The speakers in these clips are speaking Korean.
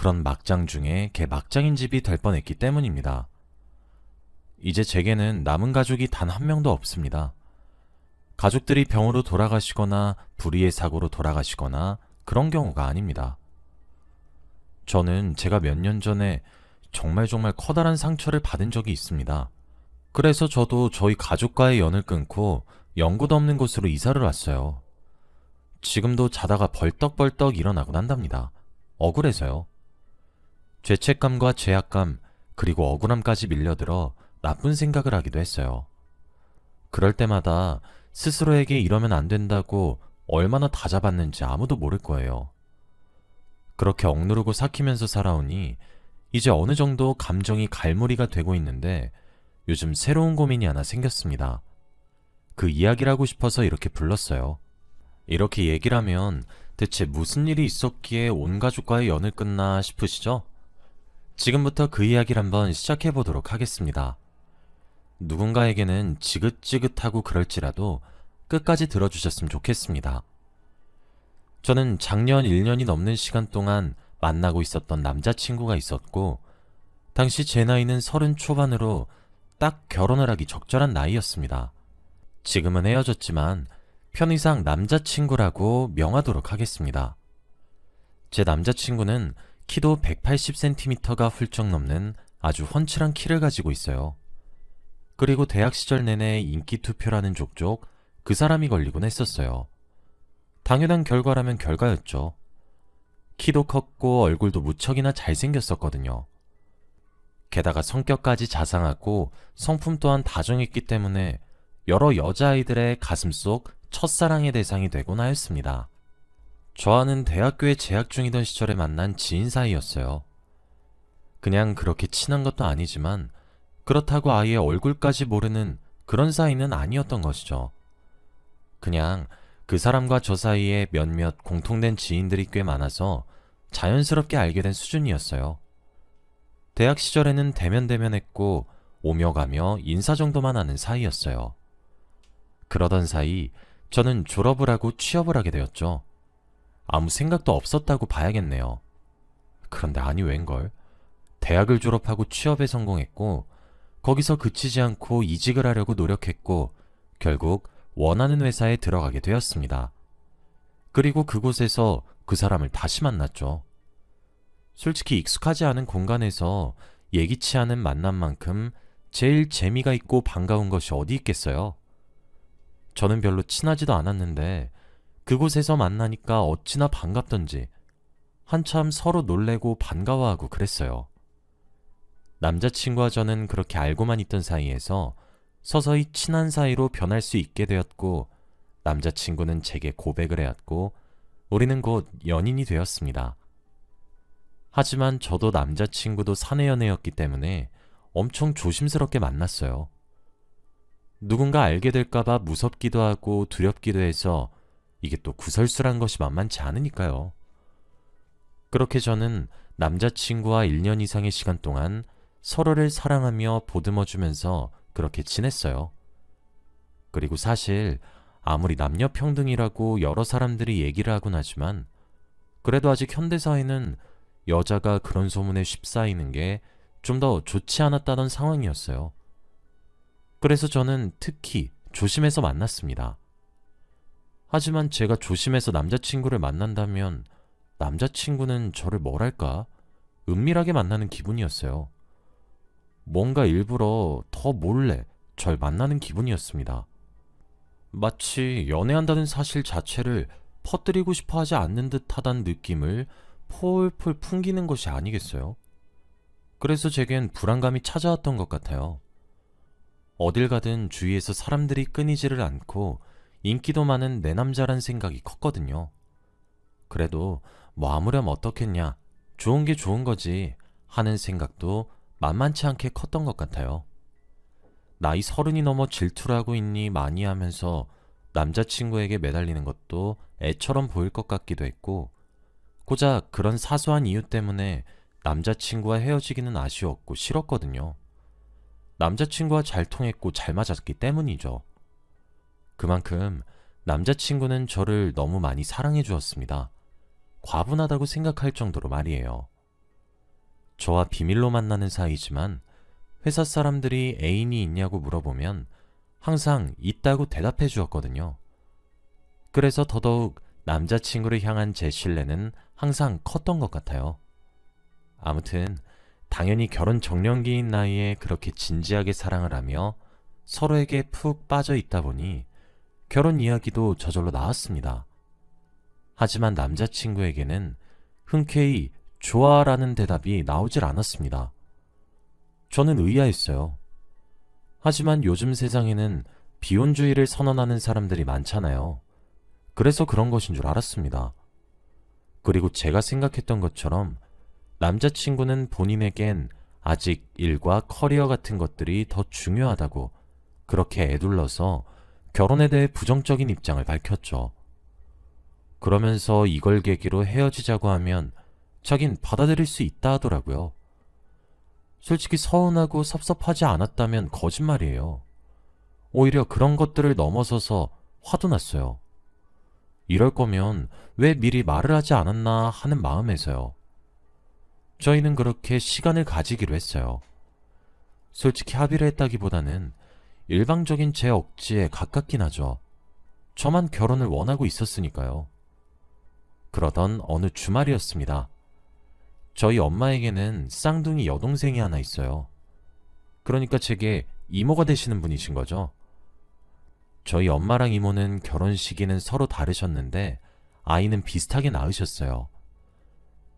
그런 막장 중에 걔 막장인 집이 될 뻔했기 때문입니다. 이제 제게는 남은 가족이 단 한 명도 없습니다. 가족들이 병으로 돌아가시거나 불의의 사고로 돌아가시거나 그런 경우가 아닙니다. 저는 제가 몇 년 전에 정말 커다란 상처를 받은 적이 있습니다. 그래서 저도 저희 가족과의 연을 끊고 연고도 없는 곳으로 이사를 왔어요. 지금도 자다가 벌떡벌떡 일어나곤 한답니다. 억울해서요. 죄책감과 죄악감 그리고 억울함까지 밀려들어 나쁜 생각을 하기도 했어요. 그럴 때마다 스스로에게 이러면 안 된다고 얼마나 다잡았는지 아무도 모를 거예요. 그렇게 억누르고 삭히면서 살아오니 이제 어느 정도 감정이 갈무리가 되고 있는데 요즘 새로운 고민이 하나 생겼습니다. 그 이야기를 하고 싶어서 이렇게 불렀어요. 이렇게 얘기를 하면 대체 무슨 일이 있었기에 온 가족과의 연을 끊나 싶으시죠? 지금부터 그 이야기를 한번 시작해 보도록 하겠습니다. 누군가에게는 지긋지긋하고 그럴지라도 끝까지 들어주셨으면 좋겠습니다. 저는 작년 1년이 넘는 시간 동안 만나고 있었던 남자친구가 있었고, 당시 제 나이는 30 초반으로 딱 결혼을 하기 적절한 나이였습니다. 지금은 헤어졌지만 편의상 남자친구라고 명하도록 하겠습니다. 제 남자친구는 키도 180cm가 훌쩍 넘는 아주 훤칠한 키를 가지고 있어요. 그리고 대학 시절 내내 인기 투표라는 족족 그 사람이 걸리곤 했었어요. 당연한 결과라면 결과였죠. 키도 컸고 얼굴도 무척이나 잘생겼었거든요. 게다가 성격까지 자상하고 성품 또한 다정했기 때문에 여러 여자아이들의 가슴속 첫사랑의 대상이 되곤 하였습니다. 저와는 대학교에 재학 중이던 시절에 만난 지인 사이였어요. 그냥 그렇게 친한 것도 아니지만 그렇다고 아예 얼굴까지 모르는 그런 사이는 아니었던 것이죠. 그냥 그 사람과 저 사이에 몇몇 공통된 지인들이 꽤 많아서 자연스럽게 알게 된 수준이었어요. 대학 시절에는 대면대면했고 오며 가며 인사 정도만 하는 사이였어요. 그러던 사이 저는 졸업을 하고 취업을 하게 되었죠. 아무 생각도 없었다고 봐야겠네요. 그런데 아니 웬걸. 대학을 졸업하고 취업에 성공했고 거기서 그치지 않고 이직을 하려고 노력했고 결국 원하는 회사에 들어가게 되었습니다. 그리고 그곳에서 그 사람을 다시 만났죠. 솔직히 익숙하지 않은 공간에서 예기치 않은 만남만큼 제일 재미가 있고 반가운 것이 어디 있겠어요? 저는 별로 친하지도 않았는데 그곳에서 만나니까 어찌나 반갑던지 한참 서로 놀래고 반가워하고 그랬어요. 남자친구와 저는 그렇게 알고만 있던 사이에서 서서히 친한 사이로 변할 수 있게 되었고 남자친구는 제게 고백을 해왔고 우리는 곧 연인이 되었습니다. 하지만 저도 남자친구도 사내 연애였기 때문에 엄청 조심스럽게 만났어요. 누군가 알게 될까봐 무섭기도 하고 두렵기도 해서 이게 또 구설수란 것이 만만치 않으니까요. 그렇게 저는 남자친구와 1년 이상의 시간 동안 서로를 사랑하며 보듬어주면서 그렇게 지냈어요. 그리고 사실 아무리 남녀 평등이라고 여러 사람들이 얘기를 하곤 하지만 그래도 아직 현대사회는 여자가 그런 소문에 휩싸이는 게 좀 더 좋지 않았다던 상황이었어요. 그래서 저는 특히 조심해서 만났습니다. 하지만 제가 조심해서 남자친구를 만난다면 남자친구는 저를 뭐랄까 은밀하게 만나는 기분이었어요. 뭔가 일부러 더 몰래 절 만나는 기분이었습니다. 마치 연애한다는 사실 자체를 퍼뜨리고 싶어 하지 않는 듯하다는 느낌을 폴폴 풍기는 것이 아니겠어요? 그래서 제겐 불안감이 찾아왔던 것 같아요. 어딜 가든 주위에서 사람들이 끊이지를 않고 인기도 많은 내 남자란 생각이 컸거든요. 그래도 뭐 아무렴 어떻겠냐, 좋은 게 좋은 거지 하는 생각도 만만치 않게 컸던 것 같아요. 나이 30이 넘어 질투를 하고 있니 많이 하면서 남자친구에게 매달리는 것도 애처럼 보일 것 같기도 했고 고작 그런 사소한 이유 때문에 남자친구와 헤어지기는 아쉬웠고 싫었거든요. 남자친구와 잘 통했고 잘 맞았기 때문이죠. 그만큼 남자친구는 저를 너무 많이 사랑해 주었습니다. 과분하다고 생각할 정도로 말이에요. 저와 비밀로 만나는 사이지만 회사 사람들이 애인이 있냐고 물어보면 항상 있다고 대답해 주었거든요. 그래서 더더욱 남자친구를 향한 제 신뢰는 항상 컸던 것 같아요. 아무튼 당연히 결혼 적령기인 나이에 그렇게 진지하게 사랑을 하며 서로에게 푹 빠져 있다 보니 결혼 이야기도 저절로 나왔습니다. 하지만 남자친구에게는 흔쾌히 좋아라는 대답이 나오질 않았습니다. 저는 의아했어요. 하지만 요즘 세상에는 비혼주의를 선언하는 사람들이 많잖아요. 그래서 그런 것인 줄 알았습니다. 그리고 제가 생각했던 것처럼 남자친구는 본인에겐 아직 일과 커리어 같은 것들이 더 중요하다고 그렇게 애둘러서 결혼에 대해 부정적인 입장을 밝혔죠. 그러면서 이걸 계기로 헤어지자고 하면 자긴 받아들일 수 있다 하더라고요. 솔직히 서운하고 섭섭하지 않았다면 거짓말이에요. 오히려 그런 것들을 넘어서서 화도 났어요. 이럴 거면 왜 미리 말을 하지 않았나 하는 마음에서요. 저희는 그렇게 시간을 가지기로 했어요. 솔직히 합의를 했다기보다는 일방적인 제 억지에 가깝긴 하죠. 저만 결혼을 원하고 있었으니까요. 그러던 어느 주말이었습니다. 저희 엄마에게는 쌍둥이 여동생이 하나 있어요. 그러니까 제게 이모가 되시는 분이신 거죠. 저희 엄마랑 이모는 결혼 시기는 서로 다르셨는데 아이는 비슷하게 낳으셨어요.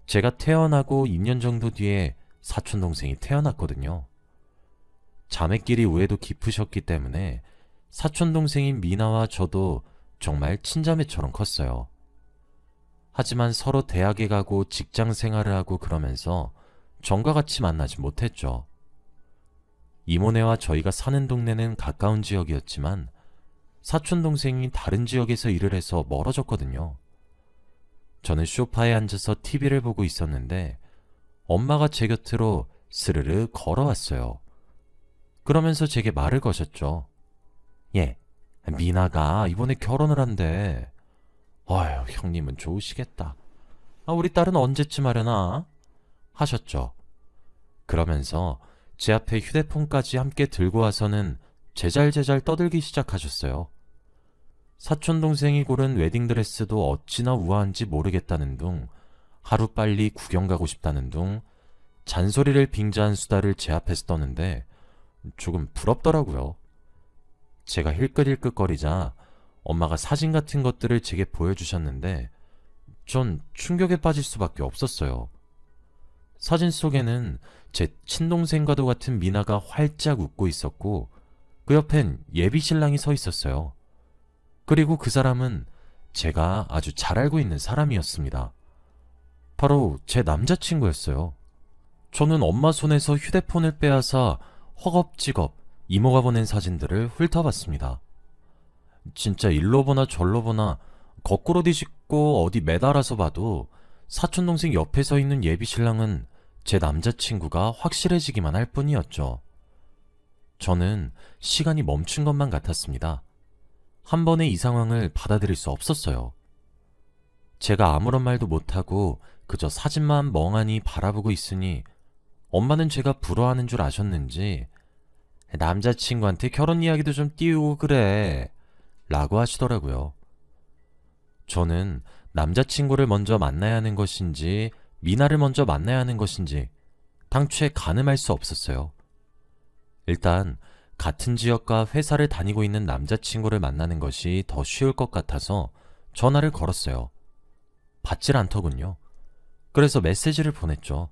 제가 태어나고 2년 정도 뒤에 사촌동생이 태어났거든요. 자매끼리 우애도 깊으셨기 때문에 사촌동생인 미나와 저도 정말 친자매처럼 컸어요. 하지만 서로 대학에 가고 직장 생활을 하고 그러면서 전과 같이 만나지 못했죠. 이모네와 저희가 사는 동네는 가까운 지역이었지만 사촌동생이 다른 지역에서 일을 해서 멀어졌거든요. 저는 소파에 앉아서 TV를 보고 있었는데 엄마가 제 곁으로 스르르 걸어왔어요. 그러면서 제게 말을 거셨죠. 예, 미나가 이번에 결혼을 한대. 아휴, 형님은 좋으시겠다. 우리 딸은 언제쯤 하려나? 하셨죠. 그러면서 제 앞에 휴대폰까지 함께 들고 와서는 제잘제잘 떠들기 시작하셨어요. 사촌동생이 고른 웨딩드레스도 어찌나 우아한지 모르겠다는 둥, 하루빨리 구경 가고 싶다는 둥, 잔소리를 빙자한 수다를 제 앞에서 떠는데 조금 부럽더라고요. 제가 힐끗힐끗거리자 엄마가 사진 같은 것들을 제게 보여주셨는데 전 충격에 빠질 수밖에 없었어요. 사진 속에는 제 친동생과도 같은 미나가 활짝 웃고 있었고 그 옆엔 예비 신랑이 서 있었어요. 그리고 그 사람은 제가 아주 잘 알고 있는 사람이었습니다. 바로 제 남자친구였어요. 저는 엄마 손에서 휴대폰을 빼앗아 허겁지겁 이모가 보낸 사진들을 훑어봤습니다. 진짜 일로 보나 절로 보나 거꾸로 뒤집고 어디 매달아서 봐도 사촌동생 옆에 서 있는 예비 신랑은 제 남자친구가 확실해지기만 할 뿐이었죠. 저는 시간이 멈춘 것만 같았습니다. 한 번에 이 상황을 받아들일 수 없었어요. 제가 아무런 말도 못하고 그저 사진만 멍하니 바라보고 있으니 엄마는 제가 부러워하는 줄 아셨는지 남자친구한테 결혼 이야기도 좀 띄우고 그래 라고 하시더라고요. 저는 남자친구를 먼저 만나야 하는 것인지 미나를 먼저 만나야 하는 것인지 당초에 가늠할 수 없었어요. 일단 같은 지역과 회사를 다니고 있는 남자친구를 만나는 것이 더 쉬울 것 같아서 전화를 걸었어요. 받질 않더군요. 그래서 메시지를 보냈죠.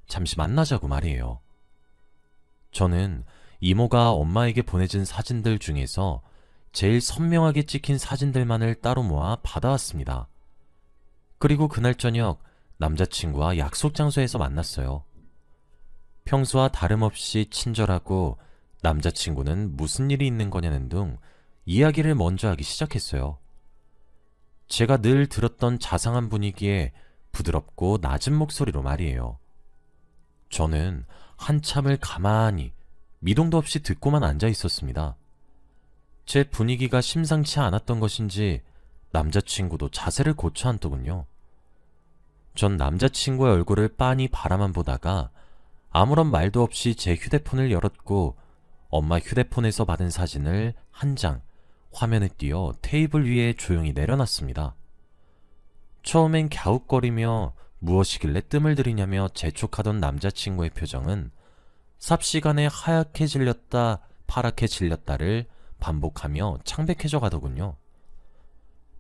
잠시 만나자고 말이에요. 저는 이모가 엄마에게 보내준 사진들 중에서 제일 선명하게 찍힌 사진들만을 따로 모아 받아왔습니다. 그리고 그날 저녁 남자친구와 약속 장소에서 만났어요. 평소와 다름없이 친절하고 남자친구는 무슨 일이 있는 거냐는 둥 이야기를 먼저 하기 시작했어요. 제가 늘 들었던 자상한 분위기에 부드럽고 낮은 목소리로 말이에요. 저는 한참을 가만히 미동도 없이 듣고만 앉아 있었습니다. 제 분위기가 심상치 않았던 것인지 남자친구도 자세를 고쳐 앉더군요. 전 남자친구의 얼굴을 빤히 바라만 보다가 아무런 말도 없이 제 휴대폰을 열었고 엄마 휴대폰에서 받은 사진을 한 장 화면에 띄어 테이블 위에 조용히 내려놨습니다. 처음엔 갸웃거리며 무엇이길래 뜸을 들이냐며 재촉하던 남자친구의 표정은 삽시간에 하얗게 질렸다 파랗게 질렸다를 반복하며 창백해져 가더군요.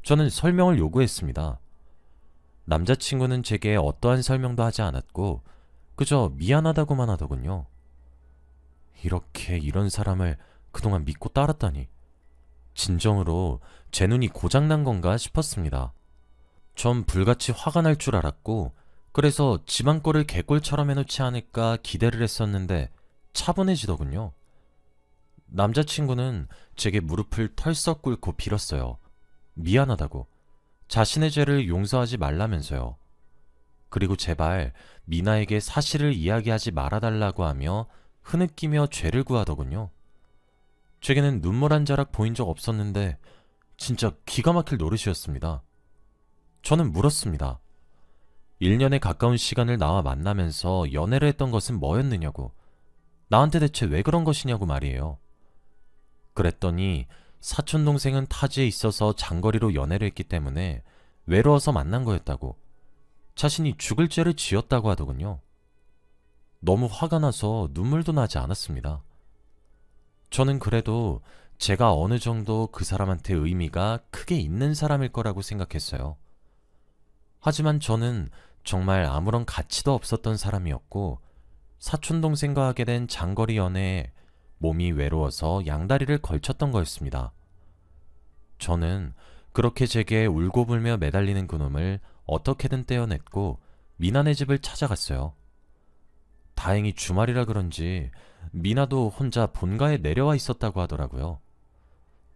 저는 설명을 요구했습니다. 남자친구는 제게 어떠한 설명도 하지 않았고 그저 미안하다고만 하더군요. 이런 사람을 그동안 믿고 따랐다니. 진정으로 제 눈이 고장난 건가 싶었습니다. 전 불같이 화가 날 줄 알았고 그래서 집안 꼴을 개꼴처럼 해놓지 않을까 기대를 했었는데 차분해지더군요. 남자친구는 제게 무릎을 털썩 꿇고 빌었어요. 미안하다고. 자신의 죄를 용서하지 말라면서요. 그리고 제발 미나에게 사실을 이야기하지 말아달라고 하며 흐느끼며 죄를 구하더군요. 제게는 눈물 한 자락 보인 적 없었는데 진짜 기가 막힐 노릇이었습니다. 저는 물었습니다. 1년에 가까운 시간을 나와 만나면서 연애를 했던 것은 뭐였느냐고. 나한테 대체 왜 그런 것이냐고 말이에요. 그랬더니 사촌동생은 타지에 있어서 장거리로 연애를 했기 때문에 외로워서 만난 거였다고. 자신이 죽을 죄를 지었다고 하더군요. 너무 화가 나서 눈물도 나지 않았습니다. 저는 그래도 제가 어느 정도 그 사람한테 의미가 크게 있는 사람일 거라고 생각했어요. 하지만 저는 정말 아무런 가치도 없었던 사람이었고 사촌동생과 하게 된 장거리 연애에 몸이 외로워서 양다리를 걸쳤던 거였습니다. 저는 그렇게 제게 울고불며 매달리는 그놈을 어떻게든 떼어냈고 미나네 집을 찾아갔어요. 다행히 주말이라 그런지 미나도 혼자 본가에 내려와 있었다고 하더라고요.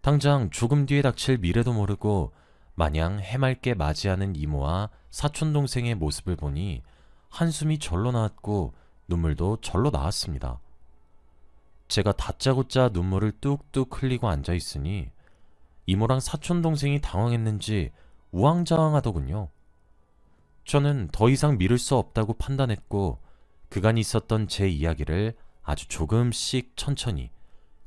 당장 조금 뒤에 닥칠 미래도 모르고 마냥 해맑게 맞이하는 이모와 사촌동생의 모습을 보니 한숨이 절로 나왔고 눈물도 절로 나왔습니다. 제가 다짜고짜 눈물을 뚝뚝 흘리고 앉아있으니 이모랑 사촌동생이 당황했는지 우왕좌왕하더군요. 저는 더 이상 미룰 수 없다고 판단했고 그간 있었던 제 이야기를 아주 조금씩 천천히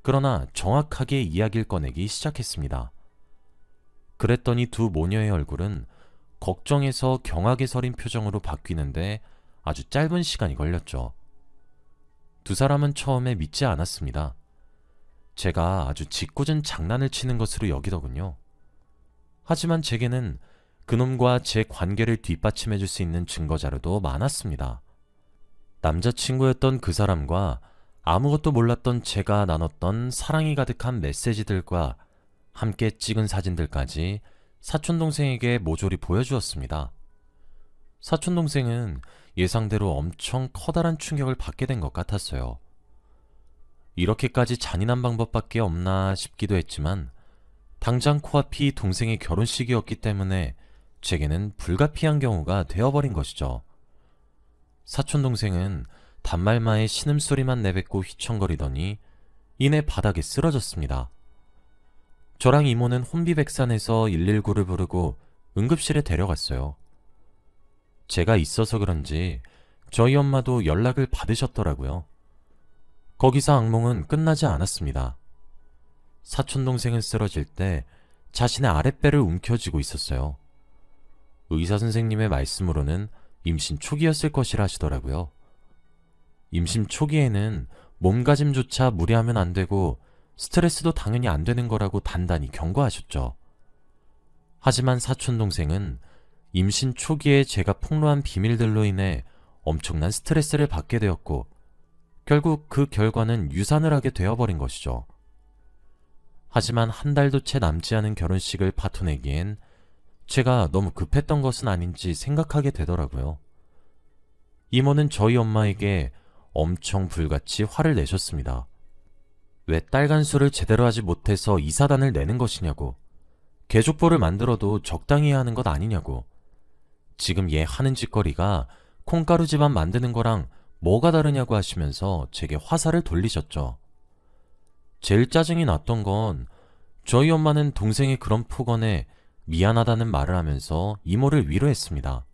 그러나 정확하게 이야기를 꺼내기 시작했습니다. 그랬더니 두 모녀의 얼굴은 걱정에서 경악에 서린 표정으로 바뀌는데 아주 짧은 시간이 걸렸죠. 두 사람은 처음에 믿지 않았습니다. 제가 아주 짓궂은 장난을 치는 것으로 여기더군요. 하지만 제게는 그놈과 제 관계를 뒷받침해줄 수 있는 증거자료도 많았습니다. 남자친구였던 그 사람과 아무것도 몰랐던 제가 나눴던 사랑이 가득한 메시지들과 함께 찍은 사진들까지 사촌동생에게 모조리 보여주었습니다. 사촌동생은 예상대로 엄청 커다란 충격을 받게 된 것 같았어요. 이렇게까지 잔인한 방법밖에 없나 싶기도 했지만 당장 코앞이 동생의 결혼식이었기 때문에 제게는 불가피한 경우가 되어버린 것이죠. 사촌동생은 단말마에 신음소리만 내뱉고 휘청거리더니 이내 바닥에 쓰러졌습니다. 저랑 이모는 혼비백산해서 119를 부르고 응급실에 데려갔어요. 제가 있어서 그런지 저희 엄마도 연락을 받으셨더라고요. 거기서 악몽은 끝나지 않았습니다. 사촌동생은 쓰러질 때 자신의 아랫배를 움켜쥐고 있었어요. 의사 선생님의 말씀으로는 임신 초기였을 것이라 하시더라고요. 임신 초기에는 몸가짐조차 무리하면 안 되고 스트레스도 당연히 안 되는 거라고 단단히 경고하셨죠. 하지만 사촌동생은 임신 초기에 제가 폭로한 비밀들로 인해 엄청난 스트레스를 받게 되었고 결국 그 결과는 유산을 하게 되어버린 것이죠. 하지만 한 달도 채 남지 않은 결혼식을 파토내기엔 제가 너무 급했던 것은 아닌지 생각하게 되더라고요. 이모는 저희 엄마에게 엄청 불같이 화를 내셨습니다. 왜 딸간수를 제대로 하지 못해서 이사단을 내는 것이냐고, 개족보를 만들어도 적당히 해야 하는 것 아니냐고, 지금 얘 하는 짓거리가 콩가루 집안 만드는 거랑 뭐가 다르냐고 하시면서 제게 화살을 돌리셨죠. 제일 짜증이 났던 건 저희 엄마는 동생의 그런 폭언에 미안하다는 말을 하면서 이모를 위로했습니다.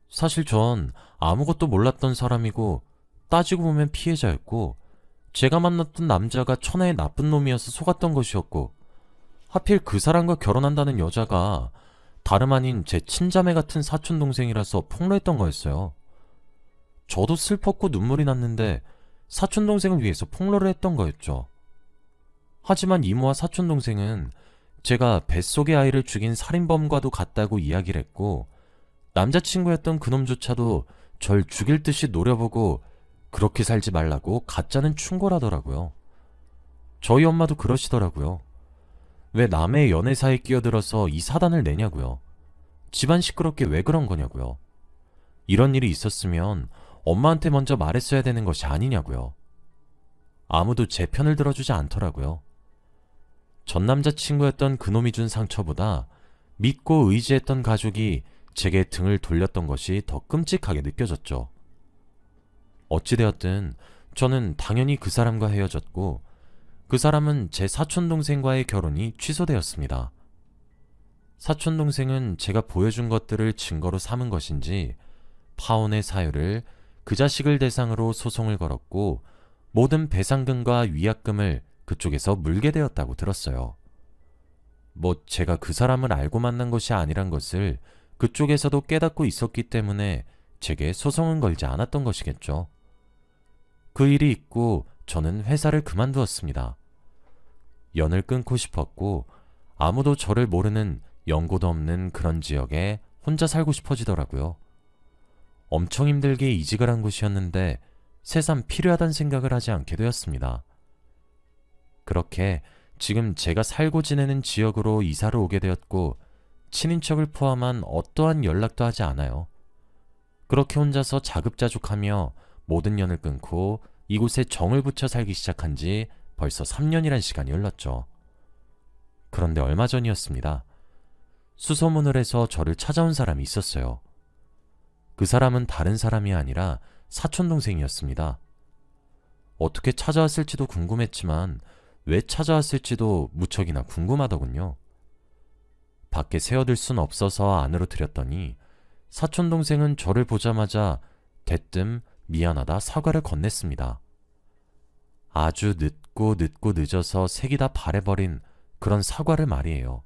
사실 전 아무것도 몰랐던 사람이고 따지고 보면 피해자였고, 제가 만났던 남자가 천하의 나쁜 놈이어서 속았던 것이었고, 하필 그 사람과 결혼한다는 여자가 다름 아닌 제 친자매 같은 사촌동생이라서 폭로했던 거였어요. 저도 슬펐고 눈물이 났는데 사촌동생을 위해서 폭로를 했던 거였죠. 하지만 이모와 사촌동생은 제가 뱃속의 아이를 죽인 살인범과도 같다고 이야기를 했고, 남자친구였던 그놈조차도 절 죽일 듯이 노려보고 그렇게 살지 말라고 가짜는 충고라더라고요. 저희 엄마도 그러시더라고요. 왜 남의 연애사에 끼어들어서 이 사단을 내냐고요. 집안 시끄럽게 왜 그런 거냐고요. 이런 일이 있었으면 엄마한테 먼저 말했어야 되는 것이 아니냐고요. 아무도 제 편을 들어주지 않더라고요. 전 남자친구였던 그놈이 준 상처보다 믿고 의지했던 가족이 제게 등을 돌렸던 것이 더 끔찍하게 느껴졌죠. 어찌되었든 저는 당연히 그 사람과 헤어졌고, 그 사람은 제 사촌동생과의 결혼이 취소되었습니다. 사촌동생은 제가 보여준 것들을 증거로 삼은 것인지 파혼의 사유를 그 자식을 대상으로 소송을 걸었고, 모든 배상금과 위약금을 그쪽에서 물게 되었다고 들었어요. 뭐 제가 그 사람을 알고 만난 것이 아니란 것을 그쪽에서도 깨닫고 있었기 때문에 제게 소송은 걸지 않았던 것이겠죠. 그 일이 있고 저는 회사를 그만두었습니다. 연을 끊고 싶었고, 아무도 저를 모르는 연고도 없는 그런 지역에 혼자 살고 싶어지더라고요. 엄청 힘들게 이직을 한 곳이었는데 새삼 필요하다는 생각을 하지 않게 되었습니다. 그렇게 지금 제가 살고 지내는 지역으로 이사를 오게 되었고, 친인척을 포함한 어떠한 연락도 하지 않아요. 그렇게 혼자서 자급자족하며 모든 연을 끊고 이곳에 정을 붙여 살기 시작한 지 벌써 3년이란 시간이 흘렀죠. 그런데 얼마 전이었습니다. 수소문을 해서 저를 찾아온 사람이 있었어요. 그 사람은 다른 사람이 아니라 사촌동생이었습니다. 어떻게 찾아왔을지도 궁금했지만 왜 찾아왔을지도 무척이나 궁금하더군요. 밖에 세워둘 순 없어서 안으로 들였더니 사촌동생은 저를 보자마자 대뜸 미안하다 사과를 건넸습니다. 아주 늦고 늦어서 색이 다 바래버린 그런 사과를 말이에요.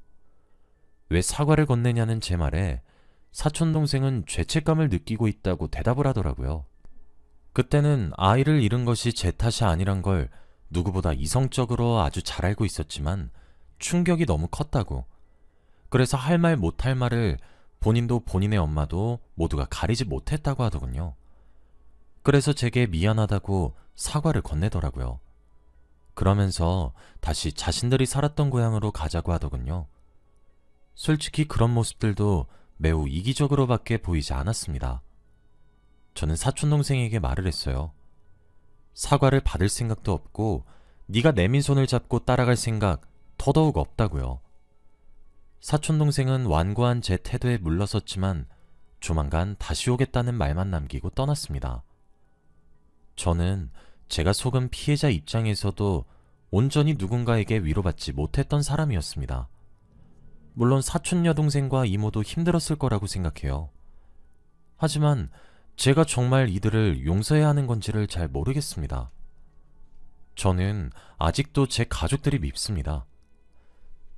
왜 사과를 건네냐는 제 말에 사촌동생은 죄책감을 느끼고 있다고 대답을 하더라고요. 그때는 아이를 잃은 것이 제 탓이 아니란 걸 누구보다 이성적으로 아주 잘 알고 있었지만 충격이 너무 컸다고, 그래서 할 말 못할 말을 본인도 본인의 엄마도 모두가 가리지 못했다고 하더군요. 그래서 제게 미안하다고 사과를 건네더라고요. 그러면서 다시 자신들이 살았던 고향으로 가자고 하더군요. 솔직히 그런 모습들도 매우 이기적으로밖에 보이지 않았습니다. 저는 사촌동생에게 말을 했어요. 사과를 받을 생각도 없고 네가 내민 손을 잡고 따라갈 생각 더더욱 없다고요. 사촌동생은 완고한 제 태도에 물러섰지만 조만간 다시 오겠다는 말만 남기고 떠났습니다. 저는 제가 속은 피해자 입장에서도 온전히 누군가에게 위로받지 못했던 사람이었습니다. 물론 사촌 여동생과 이모도 힘들었을 거라고 생각해요. 하지만 제가 정말 이들을 용서해야 하는 건지를 잘 모르겠습니다. 저는 아직도 제 가족들이 밉습니다.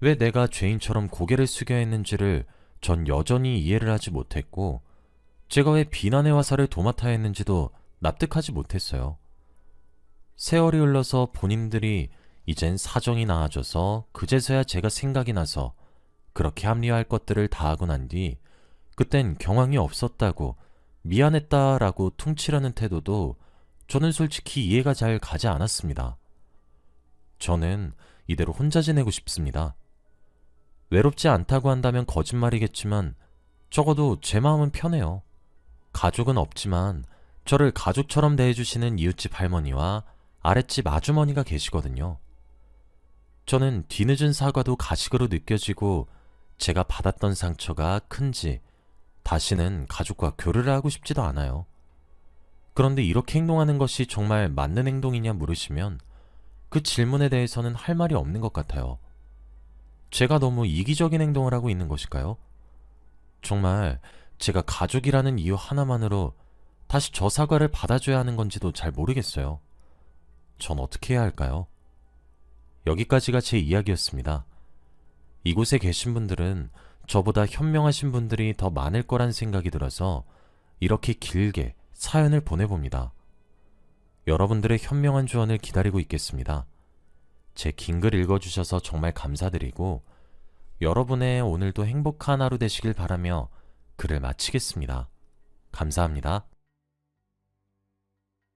왜 내가 죄인처럼 고개를 숙여야 했는지를 전 여전히 이해를 하지 못했고, 제가 왜 비난의 화살을 도맡아야 했는지도 납득하지 못했어요. 세월이 흘러서 본인들이 이젠 사정이 나아져서 그제서야 제가 생각이 나서 그렇게 합리화할 것들을 다 하고 난 뒤 그땐 경황이 없었다고 미안했다라고 퉁치려는 태도도 저는 솔직히 이해가 잘 가지 않았습니다. 저는 이대로 혼자 지내고 싶습니다. 외롭지 않다고 한다면 거짓말이겠지만 적어도 제 마음은 편해요. 가족은 없지만 저를 가족처럼 대해주시는 이웃집 할머니와 아랫집 아주머니가 계시거든요. 저는 뒤늦은 사과도 가식으로 느껴지고 제가 받았던 상처가 큰지 다시는 가족과 교류를 하고 싶지도 않아요. 그런데 이렇게 행동하는 것이 정말 맞는 행동이냐 물으시면 그 질문에 대해서는 할 말이 없는 것 같아요. 제가 너무 이기적인 행동을 하고 있는 것일까요? 정말 제가 가족이라는 이유 하나만으로 다시 저 사과를 받아줘야 하는 건지도 잘 모르겠어요. 전 어떻게 해야 할까요? 여기까지가 제 이야기였습니다. 이곳에 계신 분들은 저보다 현명하신 분들이 더 많을 거란 생각이 들어서 이렇게 길게 사연을 보내봅니다. 여러분들의 현명한 조언을 기다리고 있겠습니다. 제 긴 글 읽어주셔서 정말 감사드리고 여러분의 오늘도 행복한 하루 되시길 바라며 글을 마치겠습니다. 감사합니다.